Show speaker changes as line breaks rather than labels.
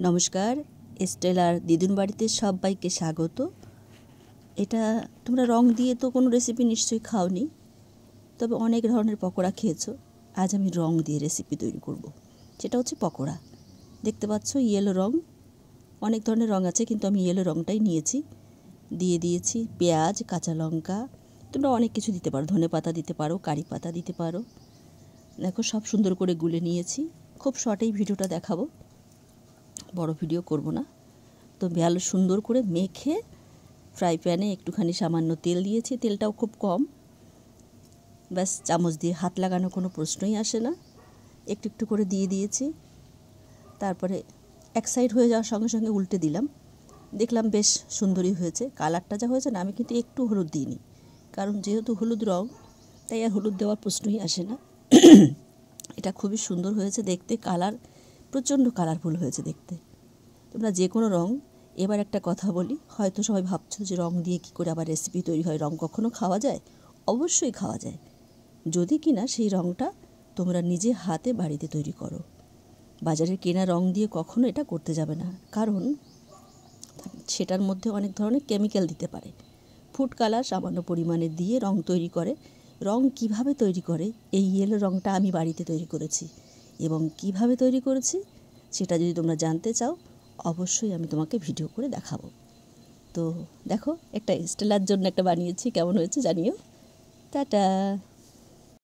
নমস্কার, স্টেলার দিদুন বাড়িতে সবাইকে স্বাগত। এটা তোমরা রং দিয়ে তো কোনো রেসিপি নিশ্চয়ই খাওনি, তবে অনেক ধরনের পকোড়া খেয়েছো। আজ আমি রং দিয়ে রেসিপি তৈরি করব। সেটা হচ্ছে পকোড়া। দেখতে পাচ্ছ ইয়েলো রং, অনেক ধরনের রং আছে কিন্তু আমি ইয়েলো রংটাই নিয়েছি। দিয়ে দিয়েছি পেঁয়াজ, কাঁচা লঙ্কা, তোমরা অনেক কিছু দিতে পারো, ধনে পাতা দিতে পারো, কারি পাতা দিতে পারো। দেখো সব সুন্দর করে গুলে নিয়েছি। খুব শর্টেই ভিডিওটা দেখাবো, বড় ভিডিও করব না। তো ভালো সুন্দর করে মেখে ফ্রাই প্যানে একটুখানি সামান্য তেল দিয়েছি, তেলটাও খুব কম, ব্যাস চামচ দিয়ে হাত লাগানো কোনো প্রশ্নই আসে না। একটু একটু করে দিয়ে দিয়েছি। তারপরে এক সাইড হয়ে যাওয়ার সঙ্গে সঙ্গে উল্টে দিলাম, দেখলাম বেশ সুন্দরই হয়েছে। কালারটা যা হয়েছে না, আমি কিন্তু একটু হলুদ দিইনি, কারণ যেহেতু হলুদ রং তাই আর হলুদ দেওয়ার প্রশ্নই আসে না। এটা খুবই সুন্দর হয়েছে দেখতে, কালার প্রচণ্ড কালারফুল হয়েছে দেখতে। তোমরা যে কোনো রং, এবার একটা কথা বলি, হয়তো সবাই ভাবছো যে রং দিয়ে কী করে আবার রেসিপি তৈরি হয়, রং কখনো খাওয়া যায়? অবশ্যই খাওয়া যায়, যদি কিনা সেই রংটা তোমরা নিজে হাতে বাড়িতে তৈরি করো। বাজারের কেনা রং দিয়ে কখনো এটা করতে যাবে না, কারণ সেটার মধ্যে অনেক ধরনের কেমিক্যাল দিতে পারে। ফুড কালার সামান্য পরিমাণে দিয়ে রং তৈরি করে। রং কিভাবে তৈরি করে, এই ইয়েলো রংটা আমি বাড়িতে তৈরি করেছি, এবং কিভাবে তৈরি করেছি সেটা যদি তোমরা জানতে চাও অবশ্যই আমি তোমাকে ভিডিও করে দেখাবো। তো দেখো, একটা স্টেলার জন্য একটা বানিয়েছি, কেমন হয়েছে জানিও। টাটা।